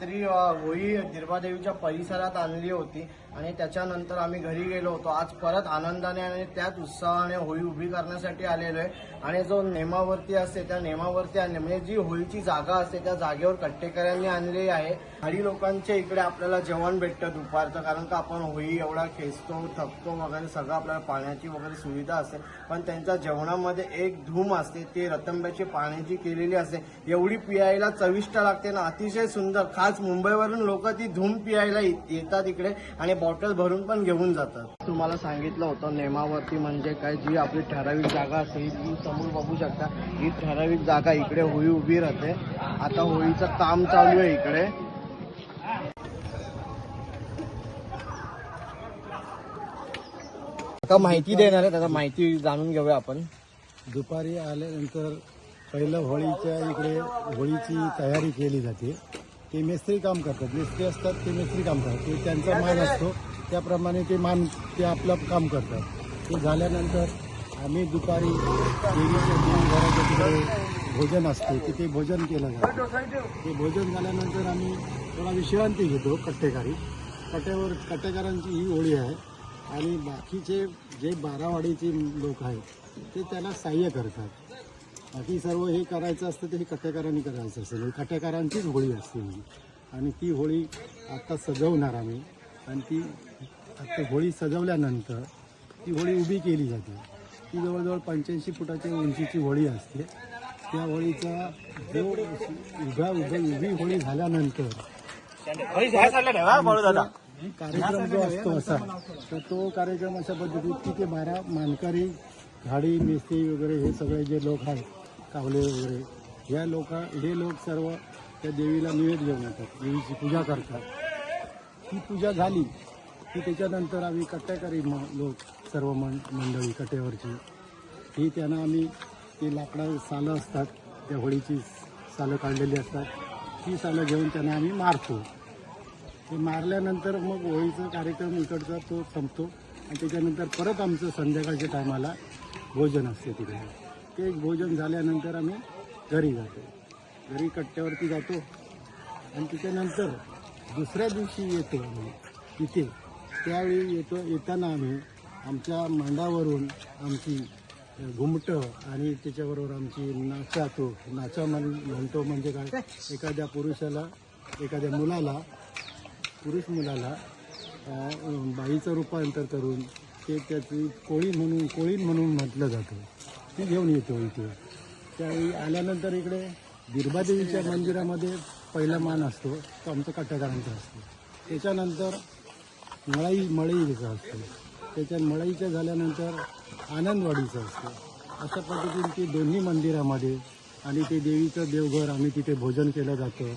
तरी होळी गिरबादेवीच्या परिसरात आणली होती आणि त्याच्यानंतर आम्ही घरी गेलो होतो. आज परत आनंदाने आणि त्याच उत्साहाने होळी उभी करण्यासाठी आलेलो आहे. आणि जो नेमावरती असते त्या नेमावरती आणले म्हणजे जी होळीची जागा असते त्या जागेवर कट्टेकऱ्यांनी आणलेली आहे. खाडी लोकांच्या इकडे आपल्याला जेवण भेटतं दुपारचं, कारण का आपण होळी एवढा खेचतो थकतो वगैरे सगळं, आपल्याला पाण्याची वगैरे सुविधा असते. पण त्यांच्या जेवणामध्ये एक धूम असते, ते रतांब्याची पाण्याची केलेली असते. एवढी पियायला चविष्ट लागते ना, अतिशय सुंदर. खास मुंबईवरून लोक ती धूम पियायला येतात इकडे आणि बॉटल भरून पण घेऊन जातात. तुम्हाला सांगितलं होतं नेमावरती म्हणजे काय, जी आपली ठराविक जागा असते ती समोर बघू शकता. ही ठराविक जागा इकडे होळी उभी राहते. आता होळीचं काम चालू आहे इकडे. आता माहिती देणार आहे, त्याचा माहिती जाणून घेऊया आपण. दुपारी आल्यानंतर पहिलं होळीच्या इकडे होळीची तयारी केली जाते. ते मेस्त्री काम करतात, मेस्त्री असतात ते मेस्त्री काम करतात, ते त्यांचा मान असतो त्याप्रमाणे ते आपलं काम करतात. ते झाल्यानंतर आम्ही दुपारी देवीच्या घराच्या तिकडे भोजन असते, तिथे भोजन केलं जातं. ते भोजन झाल्यानंतर आम्ही थोडा विश्रांती घेतो. कट्टेकरांची ही होळी आहे आणि बाकीचे जे बारावाडीचे लोक आहेत ते त्याला सहाय्य करतात. बाकी सर्व हे करायचं असतं ते हे कट्टेकरांनी करायचं असतं. कट्टेकरांचीच होळी असते आणि ती होळी आता सजवणार आम्ही. आणि ती आता होळी सजवल्यानंतर ती होळी उभी केली जाते. ती जवळजवळ 85 फुटाच्या उंचीची होळी असते. त्या होळीचा जो उभी होळी झाल्यानंतर कार्यक्रम जो असतो असा, तर तो कार्यक्रम अशा पद्धतीत की ते 12 मानकरी, झाडी, मेस्त्री वगैरे हे सगळे जे लोक आहेत, कावले वगैरे, हे लोक सर्व त्या देवीला निवेद घेऊन येतात, देवीची पूजा करतात. ती पूजा झाली की त्याच्यानंतर आम्ही कट्टेकरी लोक सर्व मंडळी कट्ट्यावरची ही त्यांना आम्ही ती लाकडा सालं असतात, त्या होळीची सालं काढलेली असतात, ती सालं घेऊन त्यांना आम्ही मारतो. ते मारल्यानंतर मग होळीचा कार्यक्रम इकडचा तो संपतो आणि त्याच्यानंतर परत आमचं संध्याकाळच्या टायमाला भोजन असते तिकडे. ते भोजन झाल्यानंतर आम्ही घरी जातो. घरी कट्ट्यावरती जातो आणि त्याच्यानंतर दुसऱ्या दिवशी येतो आम्ही तिथे. त्यावेळी येताना आम्ही आमच्या मांडावरून आमची घुमटं आणि त्याच्याबरोबर आमची नाचा म्हणतो म्हणजे काय, एखाद्या पुरुष मुलाला बाईचं रूपांतर करून ते त्याची कोळीण म्हणून म्हटलं जातं, ती घेऊन येतो इथे. त्यावेळी आल्यानंतर इकडे गिरबादेवीच्या मंदिरामध्ये पहिला मान असतो तो आमचा कट्टेकरांचा असतो. त्याच्यानंतर मळईचा असतो. त्याच्या मळईच्या झाल्यानंतर आनंदवाडीचं असतं. अशा पद्धतीने ती दोन्ही मंदिरामध्ये आणि ते देवीचं देवघर आम्ही तिथे भोजन केलं जातं.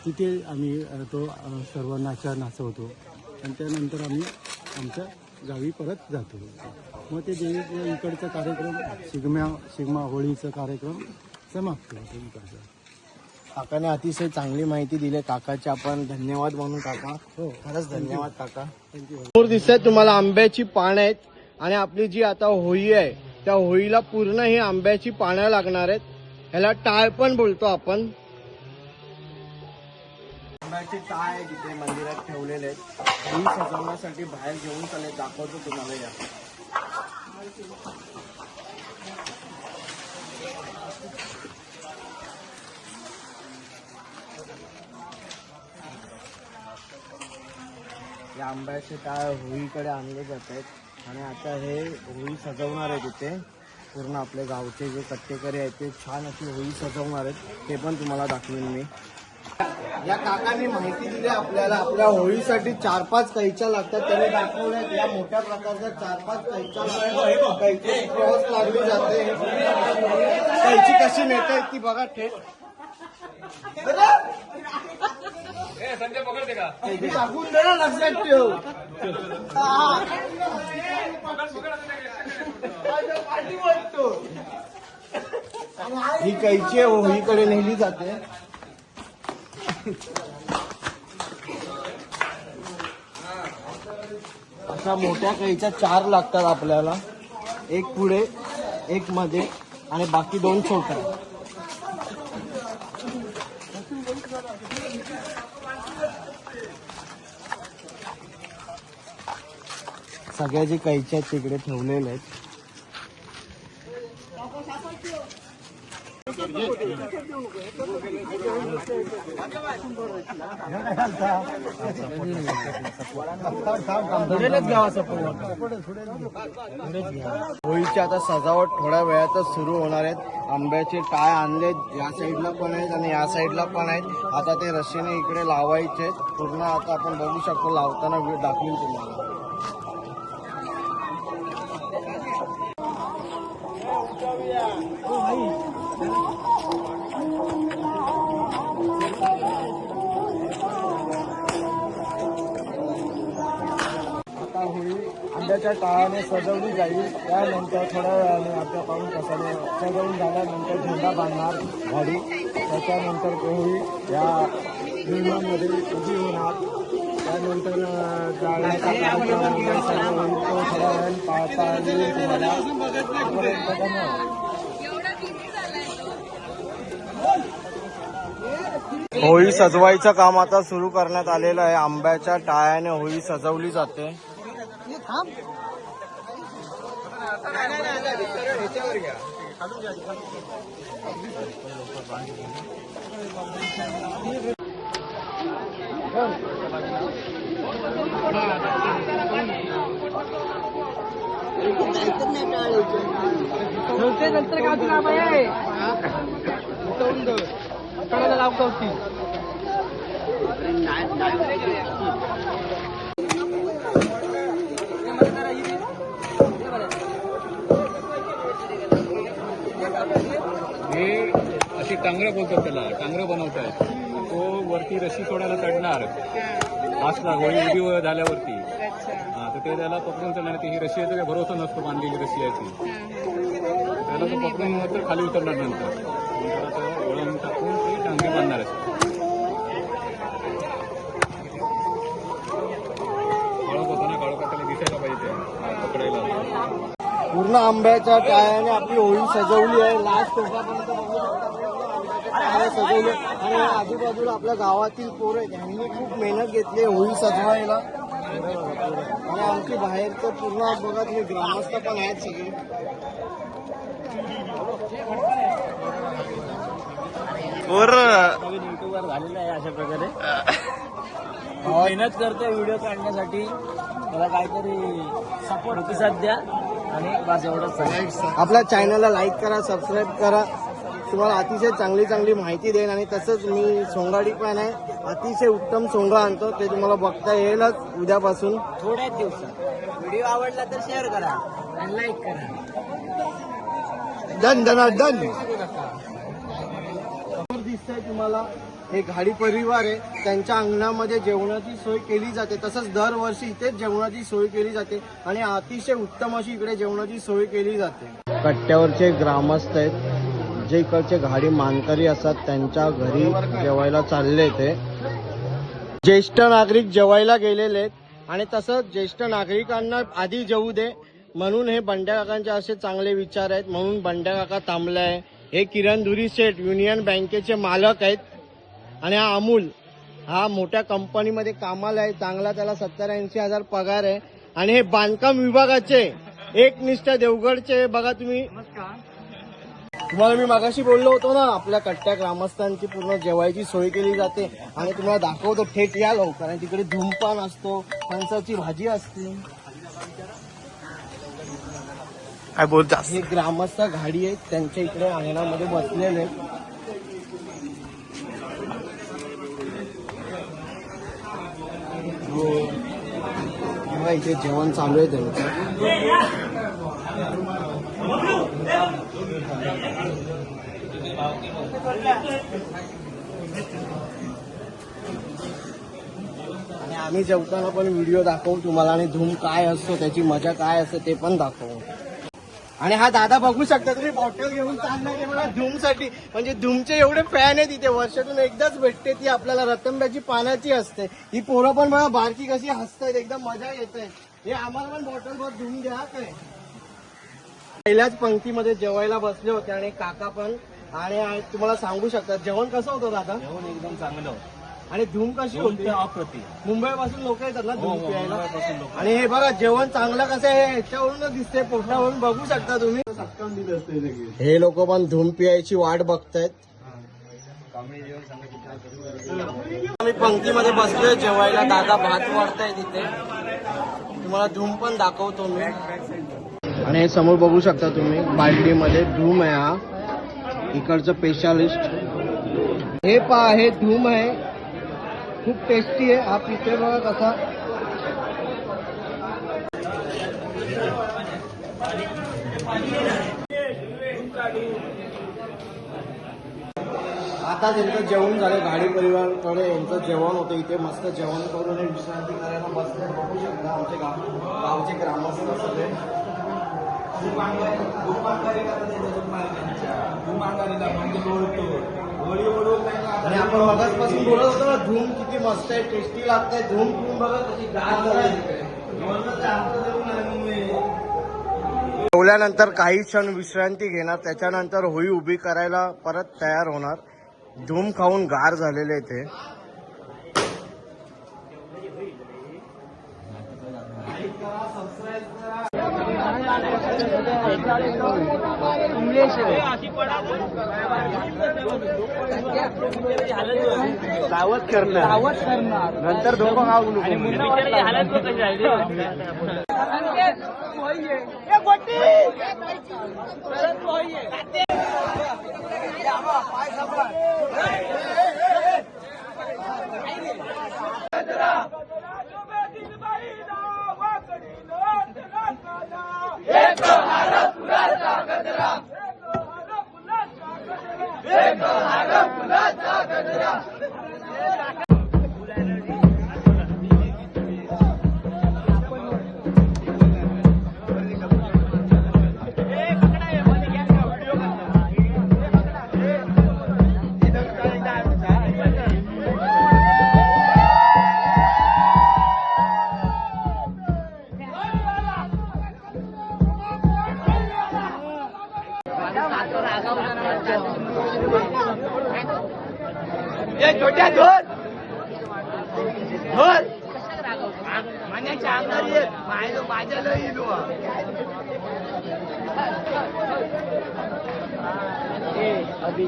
तिथे आम्ही तो सर्व नाचवतो आणि त्यानंतर आम्ही आमच्या गावी परत जातो. मग ते देवीच्या इकडचा कार्यक्रम शिगमा होळीचा कार्यक्रम समाप्त होतो इकडचा. काकाने अतिशय चांगली माहिती दिली. काकाचे आपण धन्यवाद म्हणून काका. हो, खरंच धन्यवाद काका. समोर दिसत तुम्हाला आंब्याची पानं आहेत आणि आपली जी आता होळी आहे त्या होळीला पूर्ण ही आंब्याची पानं लागणार आहेत. ह्याला टाळ पण बोलतो आपण. आंब्याचे टाळ तिथे मंदिरात ठेवलेले आहेत. होळी सजवण्यासाठी बाहेर घेऊन चालले, दाखवतो तुम्हाला. या आंब्याचे टाळ होळीकडे आणले जात आहेत आणि आता हे होळी सजवणार आहे तिथे. पूर्ण आपले गावचे जे कट्टेकरी आहेत ते छान अशी होळी सजवणार आहेत, ते पण तुम्हाला दाखवेन मी. या काकांनी माहिती दिली आपल्याला. आपल्या होळीसाठी 4-5 कैच्या लागतात. त्यांनी दाखवल्यात या मोठ्या प्रकारच्या 4-5 कैच्या लागतात. कैची क्रॉस लागली जाते. कैची कशी नेता ती बघा थेट. संजय पकडते का? टाकून दे ना, लक्षात ठेव. ही कैची होळीकडे नेली जाते. अशा मोठ्या कैच्या 4 लागतात आपल्याला. एक पुढे, एक मध्ये आणि बाकी 2 छोट्या. सगळ्या जी कैची आहेत तिकडे ठेवलेले आहेत. होळीची आता सजावट थोड्या वेळातच सुरू होणार आहेत. आंब्याचे टाय आणले या साईडला पण आहेत आणि या साईडला पण आहेत. आता ते रस्सीने इकडे लावायचे आहेत. पूर्ण आता आपण बघू शकतो, लावताना दाखवीन तुम्हाला. आता होळी आंब्याच्या टाळाने सजवली जाईल. त्यानंतर थोड्या वेळाने आपल्याकडून कशाने सजवून झाल्यानंतर झेंडा बांधणार गाडी. त्याच्यानंतर होळी या निर्माणमध्ये उभी होणार. त्यानंतर जाळण्याचा कार्यक्रम सर्व होईल तो थोड्या वेळाने पाहता येईल तुम्हाला. होळी सजवायचं काम आता सुरू करण्यात आलेलं आहे. आंब्याच्या टाळ्याने होळी सजवली जाते. नंतर गावची काम आहे कळायला लावतो ती. हे अशी टांगरं बोलतात त्याला, टांगरं बनवतात. तो वरती रशी सोडायला चढणार लास्टला होळी उभी झाल्यावरती. हा तर ते त्याला पकडून चढणार. ती ही रशी आहे, भरोसा नसतो बांधलेली रशी आहे ती. त्याला तो पकडून नंतर खाली उतरणार. नंतर वळण टाकून ते टांगे बांधणार असते. काळोख होतो ना, काळोखात त्याला दिसायला पाहिजे ते पकडायला. पूर्ण आंब्याच्या टाळ्याने आपली होळी सजवली आहे. लास्ट टोकापर्यंत बघू शकता टाळ्या सजवले. आणि आजूबाजूला आपल्या गावातील पोरं आहेत, ह्यांनी खूप मेहनत घेतली होळी सजवायला. आणि आमची बाहेरचं पूर्ण बघा तुम्ही, ग्रामस्थ पण आहेत सगळे. युट्यूबवर झालेलं आहे अशा प्रकारे. मेहनत करतोय व्हिडिओ काढण्यासाठी. मला काहीतरी सपोर्ट प्रतिसाद द्या आणि बस एवढंच. आपल्या चॅनलला लाईक करा, सबस्क्राईब करा. तुम्हाला अतिशय चांगली चांगली माहिती देईन. आणि तसंच मी सोंगाडी पण आहे, अतिशय उत्तम सोंगा आणतो. ते तुम्हाला बघता येईलच उद्यापासून. थोड्याच दिवसात व्हिडिओ आवडला तर शेअर करा आणि लाईक करा. Done done done. दिसतंय तुम्हाला हे घाडी परिवार आहे. त्यांच्या अंगणामध्ये जेवणाची सोय केली जाते. तसंच दरवर्षी इथेच जेवणाची सोय केली जाते आणि अतिशय उत्तम अशी इकडे जेवणाची सोय केली जाते. कट्ट्यावरचे ग्रामस्थ आहेत, जे इकडचे घाडी मानकरी असतात त्यांच्या घरी जेवायला चालले. ते ज्येष्ठ नागरिक जेवायला गेलेले आहेत आणि तसंच ज्येष्ठ नागरिकांना आधी जेवू दे म्हणून हे बंड्या काकांचे असे चांगले विचार आहेत. म्हणून बंड्या काका थांबले आहे. हे किरण धुरी शेठ युनियन बँकेचे मालक आहेत. आणि हा अमोल हा मोठ्या कंपनीमध्ये कामाला आहे. चांगला त्याला 70-80 हजार पगार आहे. आणि हे बांधकाम विभागाचे एकनिष्ठ देवगडचे बघा तुम्ही. तुम्हाला मी मागाशी बोललो होतो ना, आपल्या कट्ट्या ग्रामस्थांची पूर्ण जेवायची सोय केली जाते. आणि तुम्हाला दाखवतो, थेट या लवकर. आणि तिकडे धूमपान असतो, फणसाची भाजी असते. काय बोलता. हे ग्रामस्थ घाडी आहेत, त्यांच्या इकडे अंगणामध्ये बसलेले. इथे जेवण चालू आहे त्यांचं. आणि आम्ही जेवताना पण व्हिडिओ दाखवू तुम्हाला. आणि धूम काय असतो, त्याची मजा काय असते ते पण दाखवू. आणि हा दादा बघू शकता तुम्ही, बॉटल घेऊन चालला ते मला धूमसाठी. म्हणजे धूमचे एवढे फॅन आहे तिथे. वर्षातून एकदाच भेटते ती आपल्याला, रतंब्याची पानाची असते. ही पोरं पण बघा बारकी कशी हसतायत, एकदम मजा येत आहे. हे आम्हाला पण बॉटल भर धूम द्या काय. पहिल्याच पंक्तीमध्ये जेवायला बसले होते आणि काका पण. आणि तुम्हाला सांगू शकता जेवण कसं होतं दादा? जेवण एकदम चांगलं. आणि धूम कशी होती अप्रतिम. मुंबईपासून लोक येतात ना धूम प्यायला मुंबईपासून लोक. आणि हे बघा जेवण चांगलं कसं आहे ह्याच्यावरूनच दिसते पोटावरून बघू शकता तुम्ही हे लोक पण धूम पियायची वाट बघतायत आम्ही पंक्तीमध्ये बसलोय जेवायला दादा भात वाढताय तिथे तुम्हाला धूम पण दाखवतो मी आणि हे समोर बघू शकता तुम्ही बाल्टीमध्ये धूम आहे हा इकडचं स्पेशालिस्ट हे पहा हे धूम आहे खूप टेस्टी आहे हा पिते बघा कसा आता त्यांचं जेवण झालं गाडी परिवाराकडे यांचं जेवण होतं इथे मस्त जेवण करून हे विश्रांती करायला बसले बघू शकता आमचे गावचे ग्रामस्थ सगळे आणि आपण मगाचपासून बोलत होतो ना धूम किती मस्त आहे टेस्टी लागतंय धूम धूम बघा कशी जेवल्यानंतर काही क्षण विश्रांती घेणार त्याच्यानंतर होळी उभी करायला परत तयार होणार धूम खाऊन गार झालेले ते सावध करणार नंतर धोका खाऊ छोट्या धोर धोर मान्याच्या अंगारी माझ्याला येलो अभी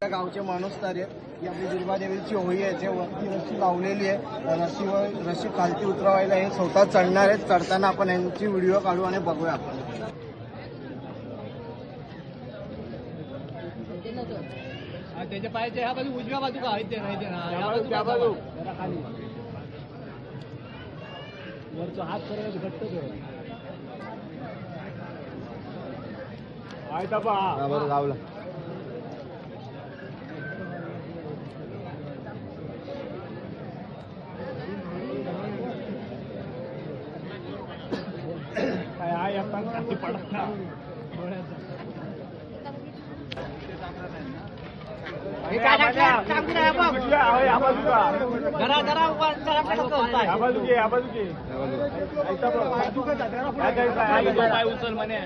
गावचे माणूस तरी ही आपली दुर्गादेवीची होळी आहे जे वरती रस्सी लावलेली आहे रस्सी खालती उतरवायला हे स्वतः चढणार आहेत चढताना आपण यांची व्हिडिओ काढू आणि बघूया आपण त्याच्या पायाच्या ह्या बाजू उजव्या बाजू का बाजू खाली वरचा हात करायला घट्ट गावला उचल म्हणे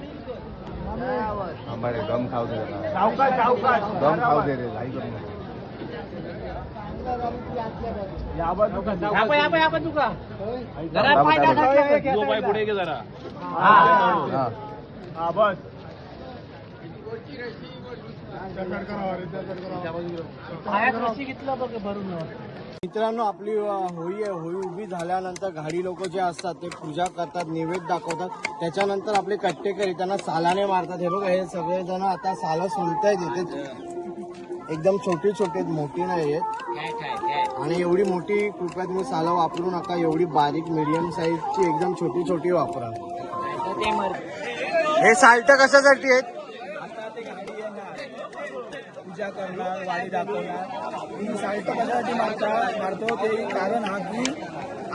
हमारे गम खाओ दे गम खाओ दे रे पाय पुढे घे जरा बस मित्रांनो आपली होळी आहे होळी उभी झाल्यानंतर घाडी लोक जे असतात ते पूजा करतात नैवेद्य दाखवतात त्याच्यानंतर आपले कट्टेकरी त्यांना सालाने मारतात हे बघा हे सगळेजण आता साला सोलतायत इथे एकदम छोटी छोटी मोठी नाही आहेत आणि एवढी मोठी कृपया तुम्ही साला वापरू नका एवढी बारीक मीडियम साईजची एकदम छोटी छोटी वापरा हे साल्ट कशासाठी आहेत? आता ते गाडी येणार, पूजा करणार, वाडी दाखवणार. ही साल्ट कशासाठी मारतो ते कारण हा की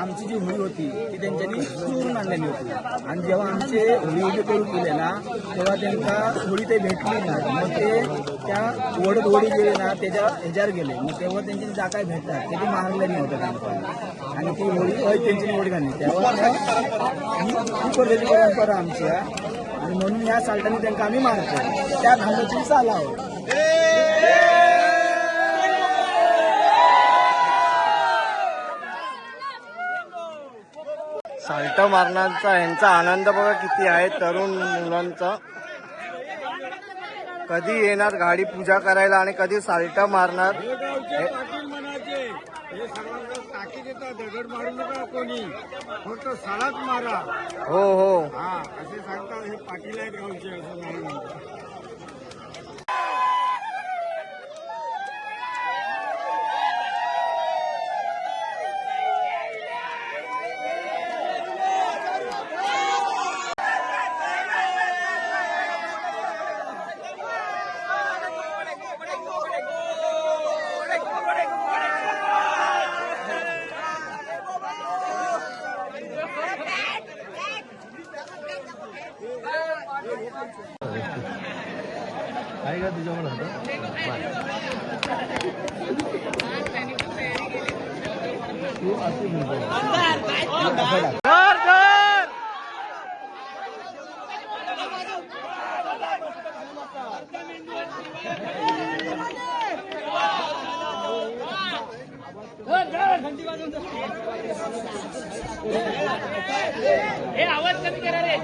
आमची जी होळी होती ती त्यांच्यानी चोरून आणलेली होती आणि जेव्हा आमचे होळी उभी करून गेले ना तेव्हा त्यांना होळी ते भेटली नाही. मग ते त्या ओढत ओढी गेले ना त्याच्या ह्याच्यावर गेले. मग तेव्हा त्यांची जा काय भेटतात ते मारले नाही होतं त्यांना आणि ती होळी त्यांची होळी घालली. तेव्हा ही पद्धती परंपरा आमची आहे आणि म्हणून या साल्टाने त्यांना आम्ही मारतो. त्या धान्याची चाल आहोत. साल्ट मारण्याचा यांचा आनंद बघा किती आहे तरुण मुलांचा. कधी येणार गाडी पूजा करायला आणि कधी साल्ट मारणार. दगड मारू नका कोणी, फक्त सालाच मारा. हो हो हा असे सांगतात हे पाटील आहेत गावचे असं म्हणून. आहे का तुझ्यावर आवाज कमी करा रे.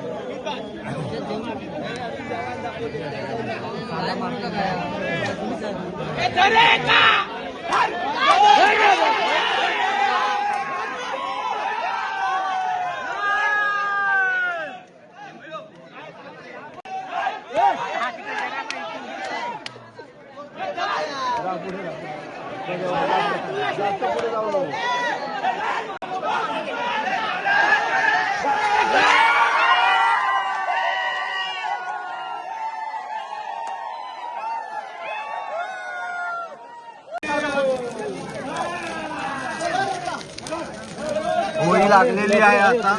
होळी लागलेली आहे आता.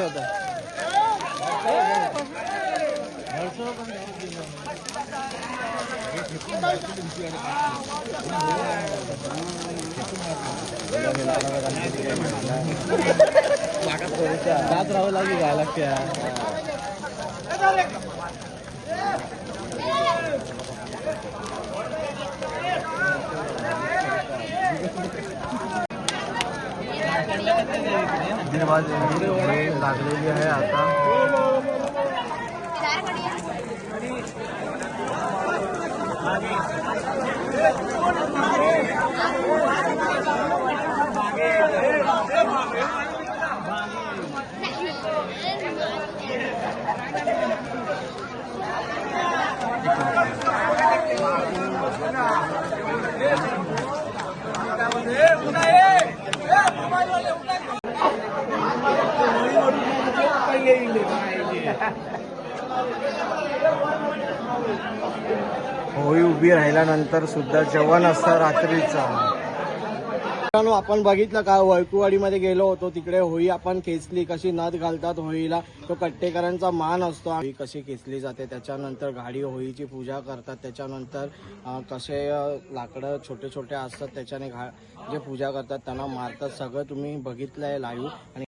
जात राहावं लागेल जायला त्या. लागलेली आहे आता. होळी उभी राहिल्यानंतर सुद्धा जेवण असतं रात्रीचं. आपण बघितलं का वळकुवाडीमध्ये गेलो होतो तिकडे होळी आपण खेचली कशी नथ घालतात होळीला. तो कट्टेकरांचा मान असतो. होळी कशी खेचली जाते त्याच्यानंतर गाडी होळीची पूजा करतात. त्याच्यानंतर कसे लाकडं छोटे छोटे असतात त्याच्याने जे पूजा करतात त्यांना मारतात. सगळं तुम्ही बघितलंय लाईव्ह. आणि